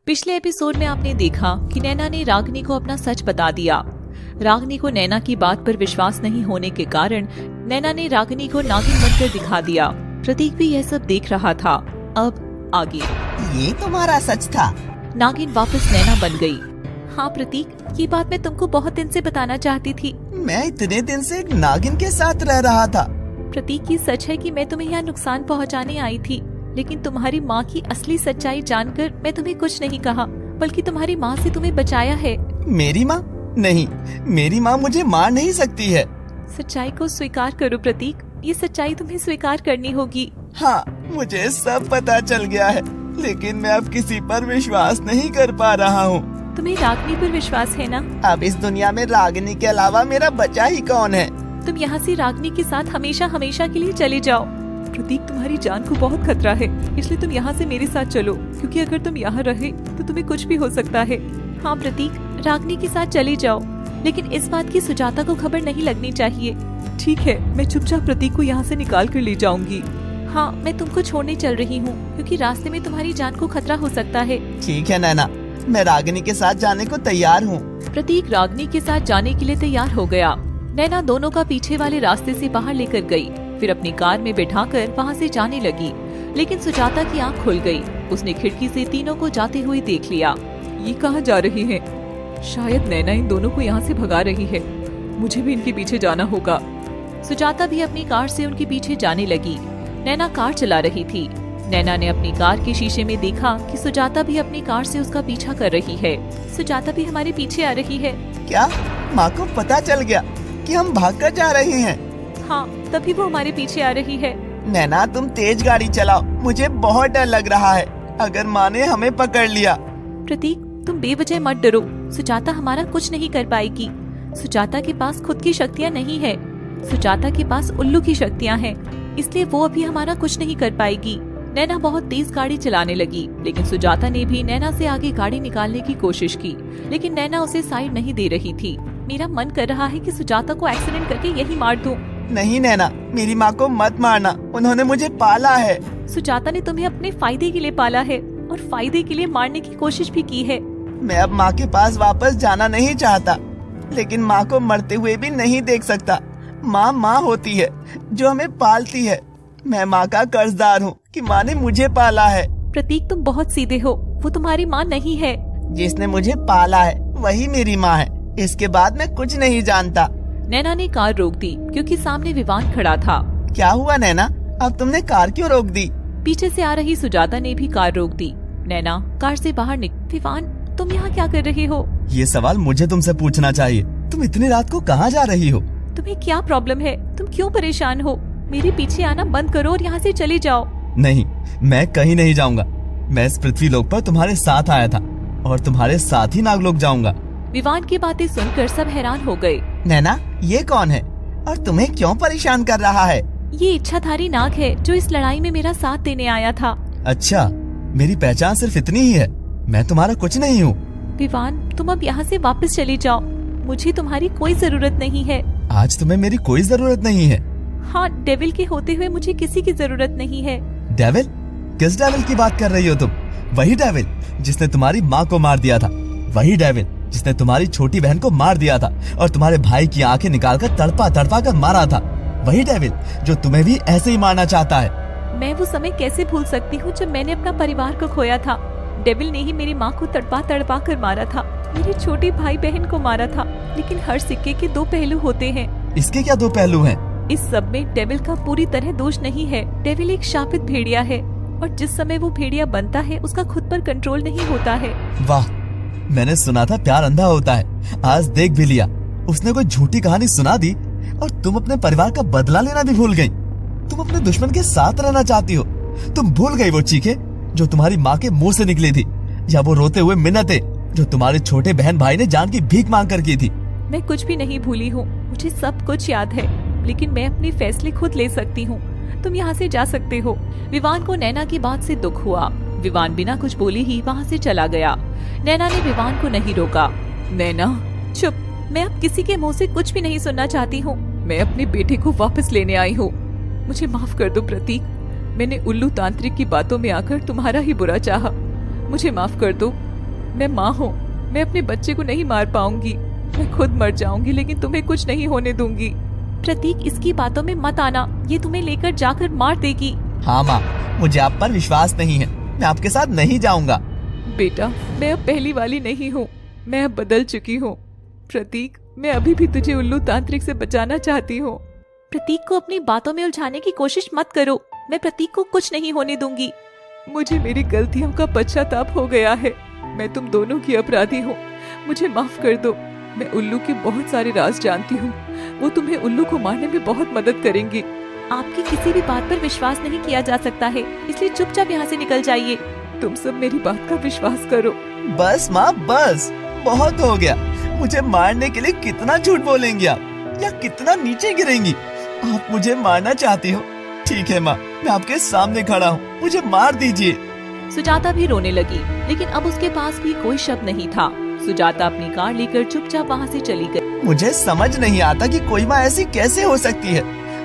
पिछले एपिसोड में आपने देखा कि नैना ने रागिनी को अपना सच बता दिया। रागिनी को नैना की बात पर विश्वास नहीं होने के कारण नैना ने रागिनी को नागिन बनकर दिखा दिया। प्रतीक भी यह सब देख रहा था। अब आगे। ये तुम्हारा सच था? नागिन वापस नैना बन गई। हाँ प्रतीक, ये बात मैं तुमको बहुत दिन से बताना चाहती थी। मैं इतने दिन से एक नागिन के साथ रह रहा था। प्रतीक, ये सच है कि मैं तुम्हें यहाँ नुकसान पहुँचाने आई थी, लेकिन तुम्हारी माँ की असली सच्चाई जानकर मैं तुम्हें कुछ नहीं कहा, बल्कि तुम्हारी माँ से तुम्हें बचाया है। मेरी माँ? नहीं, मेरी माँ मुझे मार नहीं सकती है। सच्चाई को स्वीकार करो प्रतीक, ये सच्चाई तुम्हें स्वीकार करनी होगी। हाँ, मुझे सब पता चल गया है, लेकिन मैं अब किसी पर विश्वास नहीं कर पा रहा हूँ। तुम्हें रागिनी पर विश्वास है ना? अब इस दुनिया में रागिनी के अलावा मेरा बचा ही कौन है? तुम यहाँ से रागिनी के साथ हमेशा हमेशा के लिए चले जाओ। प्रतीक, तुम्हारी जान को बहुत खतरा है, इसलिए तुम यहाँ से मेरे साथ चलो, क्योंकि अगर तुम यहाँ रहे तो तुम्हें कुछ भी हो सकता है। हाँ प्रतीक, रागिनी के साथ चले जाओ, लेकिन इस बात की सुजाता को खबर नहीं लगनी चाहिए। ठीक है, मैं चुपचाप प्रतीक को यहाँ से निकाल कर ले जाऊंगी। हाँ, मैं तुमको छोड़ने चल रही हूँ, क्योंकि रास्ते में तुम्हारी जान को खतरा हो सकता है। ठीक है नैना, मैं रागिनी के साथ जाने को तैयार हूँ। प्रतीक रागिनी के साथ जाने के लिए तैयार हो गया। नैना दोनों का पीछे वाले रास्ते से बाहर लेकर गई, फिर अपनी कार में बिठाकर वहाँ से जाने लगी। लेकिन सुजाता की आंख खुल गई। उसने खिड़की से तीनों को जाते हुए देख लिया। ये कहाँ जा रही हैं? शायद नैना इन दोनों को यहाँ से भगा रही है। मुझे भी इनके पीछे जाना होगा। सुजाता भी अपनी कार से उनके पीछे जाने लगी। नैना कार चला रही थी। नैना ने अपनी कार के शीशे में देखा कि सुजाता भी अपनी कार से उसका पीछा कर रही है। सुजाता भी हमारे पीछे आ रही है। क्या माँ को पता चल गया कि हम भागकर जा रहे हैं? हाँ, तभी वो हमारे पीछे आ रही है। नैना, तुम तेज गाड़ी चलाओ, मुझे बहुत डर लग रहा है अगर माँ ने हमें पकड़ लिया। प्रतीक, तुम बेवजह मत डरो। सुजाता हमारा कुछ नहीं कर पाएगी। सुजाता के पास खुद की शक्तियाँ नहीं है। सुजाता के पास उल्लू की शक्तियाँ हैं, इसलिए वो अभी हमारा कुछ नहीं कर पाएगी। नैना बहुत तेज गाड़ी चलाने लगी, लेकिन सुजाता ने भी नैना से आगे गाड़ी निकालने की कोशिश की, लेकिन नैना उसे साइड नहीं दे रही थी। मेरा मन कर रहा है कि सुजाता को एक्सीडेंट करके यही मार दूं। नहीं नैना, मेरी माँ को मत मारना, उन्होंने मुझे पाला है। सुजाता ने तुम्हें अपने फायदे के लिए पाला है और फायदे के लिए मारने की कोशिश भी की है। मैं अब माँ के पास वापस जाना नहीं चाहता, लेकिन माँ को मरते हुए भी नहीं देख सकता। माँ माँ होती है जो हमें पालती है। मैं माँ का कर्जदार हूँ कि माँ ने मुझे पाला है। प्रतीक, तुम बहुत सीधे हो। वो तुम्हारी माँ नहीं है। जिसने मुझे पाला है वही मेरी माँ है। इसके बाद मैं कुछ नहीं जानता। नैना ने कार रोक दी क्योंकि सामने विवान खड़ा था। क्या हुआ नैना, अब तुमने कार क्यों रोक दी? पीछे से आ रही सुजाता ने भी कार रोक दी। नैना कार से बाहर निकली। विवान, तुम यहाँ क्या कर रहे हो? ये सवाल मुझे तुमसे पूछना चाहिए। तुम इतनी रात को कहाँ जा रही हो? तुम्हें क्या प्रॉब्लम है? तुम क्यों परेशान हो? मेरे पीछे आना बंद करो और यहाँ से चले जाओ। नहीं, मैं कहीं नहीं जाऊँगा। मैं इस पृथ्वी लोक पर तुम्हारे साथ आया था और तुम्हारे साथ ही नागलोक जाऊँगा। विवान की बातें सुनकर सब हैरान हो गए। नैना, ये कौन है और तुम्हें क्यों परेशान कर रहा है? ये इच्छाधारी नाग है जो इस लड़ाई में मेरा साथ देने आया था। अच्छा, मेरी पहचान सिर्फ इतनी ही है। मैं तुम्हारा कुछ नहीं हूँ। विवान, तुम अब यहाँ से वापस चले जाओ। मुझे तुम्हारी कोई जरूरत नहीं है। आज तुम्हें मेरी कोई जरूरत नहीं है? हाँ, डेविल के होते हुए मुझे किसी की जरूरत नहीं है। डेविल? किस डेविल की बात कर रही हो तुम? वही डेविल जिसने तुम्हारी माँ को मार दिया था, वही डेविल जिसने तुम्हारी छोटी बहन को मार दिया था और तुम्हारे भाई की आंखें निकालकर तड़पा तड़पा कर मारा था, वही डेविल जो तुम्हें भी ऐसे ही मारना चाहता है। मैं वो समय कैसे भूल सकती हूँ जब मैंने अपना परिवार को खोया था। डेविल ने ही मेरी माँ को तड़पा तड़पा कर मारा था, मेरे छोटे भाई बहन को मारा था। लेकिन हर सिक्के के दो पहलू होते हैं। इसके क्या दो पहलू हैं? इस सब में डेविल का पूरी तरह दोष नहीं है। डेविल एक शापित भेड़िया है और जिस समय वो भेड़िया बनता है उसका खुद पर कंट्रोल नहीं होता है। वाह, मैंने सुना था प्यार अंधा होता है, आज देख भी लिया। उसने कोई झूठी कहानी सुना दी और तुम अपने परिवार का बदला लेना भी भूल गई। तुम अपने दुश्मन के साथ रहना चाहती हो। तुम भूल गई वो चीखें जो तुम्हारी माँ के मुंह से निकली थी, या वो रोते हुए मिन्नतें जो तुम्हारे छोटे बहन भाई ने जान की भीख मांग कर की थी। मैं कुछ भी नहीं भूली हूँ, मुझे सब कुछ याद है, लेकिन मैं अपने फैसले खुद ले सकती हूँ। तुम यहाँ से जा सकते हो। विवान को नैना की बात से दुख हुआ। विवान बिना कुछ बोले ही वहाँ से चला गया। नैना ने विवान को नहीं रोका। नैना चुप, मैं अब किसी के मुंह से कुछ भी नहीं सुनना चाहती हूँ। मैं अपने बेटे को वापस लेने आई हूँ। मुझे माफ कर दो प्रतीक, मैंने उल्लू तांत्रिक की बातों में आकर तुम्हारा ही बुरा चाहा। मुझे माफ कर दो, मैं माँ हूँ, मैं अपने बच्चे को नहीं मार पाऊंगी। मैं खुद मर जाऊंगी लेकिन तुम्हें कुछ नहीं होने दूंगी। प्रतीक, इसकी बातों में मत आना, ये तुम्हें लेकर जाकर मार देगी। हाँ माँ, मुझे आप पर विश्वास नहीं है, मैं आपके साथ नहीं जाऊंगा। बेटा, मैं अब पहली वाली नहीं हूँ, मैं अब बदल चुकी हूँ। प्रतीक, मैं अभी भी तुझे उल्लू तांत्रिक से बचाना चाहती हूँ। प्रतीक को अपनी बातों में उलझाने की कोशिश मत करो, मैं प्रतीक को कुछ नहीं होने दूंगी। मुझे मेरी गलतियों का पश्चाताप हो गया है, मैं तुम दोनों की अपराधी हूँ, मुझे माफ कर दो। मैं उल्लू के बहुत सारे राज जानती हूँ, वो तुम्हें उल्लू को मारने में बहुत मदद करेंगी। आपकी किसी भी बात पर विश्वास नहीं किया जा सकता है, इसलिए चुपचाप यहाँ से निकल जाइए। तुम सब मेरी बात का विश्वास करो। बस माँ बस, बहुत हो गया। मुझे मारने के लिए कितना झूठ बोलेंगी आप, या कितना नीचे गिरेंगी। आप मुझे मारना चाहती हो? ठीक है माँ, मैं आपके सामने खड़ा हूँ, मुझे मार दीजिए। सुजाता भी रोने लगी, लेकिन अब उसके पास भी कोई शब्द नहीं था। सुजाता अपनी कार लेकर चुपचाप वहाँ से चली गई। मुझे समझ नहीं आता कि कोई माँ ऐसी कैसे हो सकती है।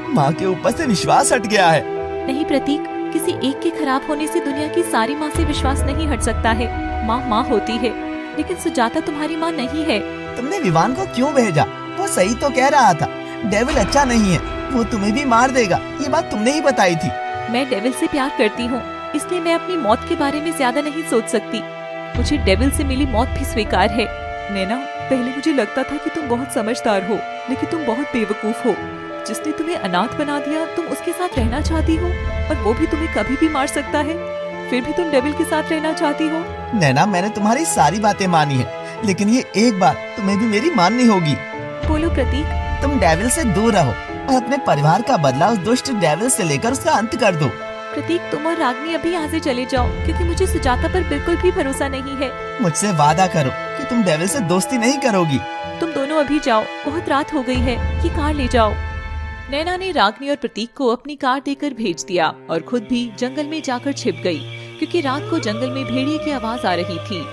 माँ के ऊपर से विश्वास हट गया है। नहीं प्रतीक, किसी एक के खराब होने से दुनिया की सारी माँ से विश्वास नहीं हट सकता है। माँ माँ होती है, लेकिन सुजाता तुम्हारी माँ नहीं है। तुमने विवान को क्यों भेजा? वो सही तो कह रहा था, डेविल अच्छा नहीं है, वो तुम्हें भी मार देगा। ये बात तुमने ही बताई थी। मैं डेविल से प्यार करती हूँ, इसलिए मैं अपनी मौत के बारे में ज्यादा नहीं सोच सकती। मुझे डेविल से मिली मौत भी स्वीकार है। नैना, पहले मुझे लगता था कि तुम बहुत समझदार हो, लेकिन तुम बहुत बेवकूफ हो। जिसने तुम्हें अनाथ बना दिया, तुम उसके साथ रहना चाहती हो, और वो भी तुम्हें कभी भी मार सकता है। फिर भी तुम डेविल के साथ रहना चाहती हो। नैना, मैंने तुम्हारी सारी बातें मानी है, लेकिन ये एक बात तुम्हें भी मेरी माननी होगी। बोलो प्रतीक। तुम डेविल से दूर रहो और अपने परिवार का बदला उस दुष्ट डेविल से लेकर उसका अंत कर दो। प्रतीक, तुम और रागनी अभी यहाँ से चले जाओ, क्योंकि मुझे सुजाता पर बिल्कुल भी भरोसा नहीं है। मुझसे वादा करो कि तुम डेविल से दोस्ती नहीं करोगी। तुम दोनों अभी जाओ, बहुत रात हो गई है, ये कार ले जाओ। नैना ने रागनी और प्रतीक को अपनी कार देकर भेज दिया और खुद भी जंगल में जाकर छिप गई, क्योंकि रात को जंगल में भेड़िए की आवाज आ रही थी।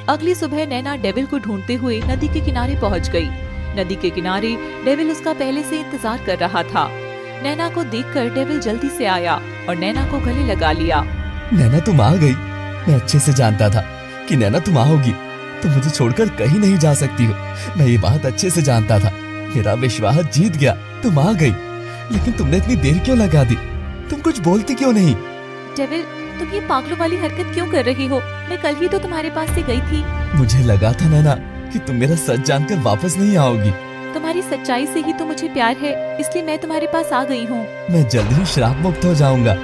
अगली सुबह नैना डेविल को ढूंढते हुए नदी के किनारे पहुंच गई। नदी के किनारे डेविल उसका पहले से इंतजार कर रहा था। नैना को देखकर डेविल जल्दी से आया और नैना को गले लगा लिया। नैना, तुम आ गई। मैं अच्छे से जानता था कि नैना तुम आओगी। तुम मुझे छोड़कर कहीं नहीं जा सकती हो, मैं ये बात अच्छे से जानता था। मेरा विश्वास जीत गया, तुम आ गई। लेकिन तुमने इतनी देर क्यों लगा दी? तुम कुछ बोलती क्यों नहीं? डेविल, तुम ये पागलों वाली हरकत क्यों कर रही हो? मैं कल ही तो तुम्हारे पास से गई थी। मुझे लगा था नैना कि तुम मेरा सच जानकर वापस नहीं आओगी। तुम्हारी सच्चाई से ही तो मुझे प्यार है, इसलिए मैं तुम्हारे पास आ गई हूँ। मैं जल्द ही श्राप मुक्त हो जाऊंगा।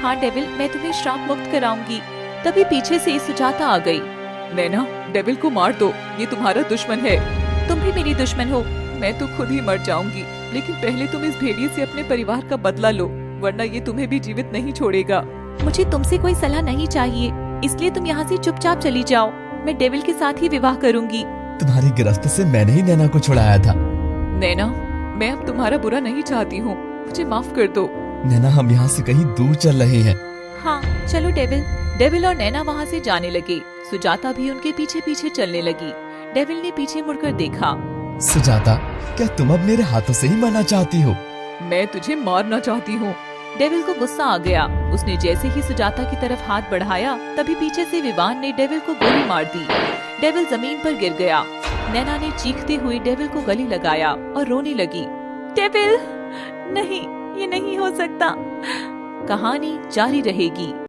हाँ डेविल, मैं तुम्हें श्राप मुक्त कराऊंगी। तभी पीछे से सुजाता आ गई। नैना, डेविल को मार दो, ये तुम्हारा दुश्मन है। तुम भी मेरी दुश्मन हो, मैं तो खुद ही मर जाऊंगी। लेकिन पहले तुम इस भेड़िए से अपने परिवार का बदला लो, वरना ये तुम्हें भी जीवित नहीं छोड़ेगा। मुझे तुमसे कोई सलाह नहीं चाहिए, इसलिए तुम यहाँ से चुपचाप चली जाओ। मैं डेविल के साथ ही विवाह करूंगी। तुम्हारी गिरफ्त से मैंने ही नैना को छुड़ाया था। नैना, मैं अब तुम्हारा बुरा नहीं चाहती हूँ, मुझे माफ कर दो। नैना, हम यहाँ से कहीं दूर चल रहे हैं। हाँ चलो डेविल। डेविल और नैना वहाँ से जाने लगे। सुजाता भी उनके पीछे पीछे चलने लगी। डेविल ने पीछे मुड़कर देखा। सुजाता, क्या तुम अब मेरे हाथों से ही मरना चाहती हो? मैं तुझे मारना चाहती हूँ। डेविल को गुस्सा आ गया। उसने जैसे ही सुजाता की तरफ हाथ बढ़ाया, तभी पीछे से विवान ने डेविल को गोली मार दी। डेविल जमीन पर गिर गया। नैना ने चीखते हुए डेविल को गले लगाया और रोने लगी। डेविल, नहीं, ये नहीं हो सकता। कहानी जारी रहेगी।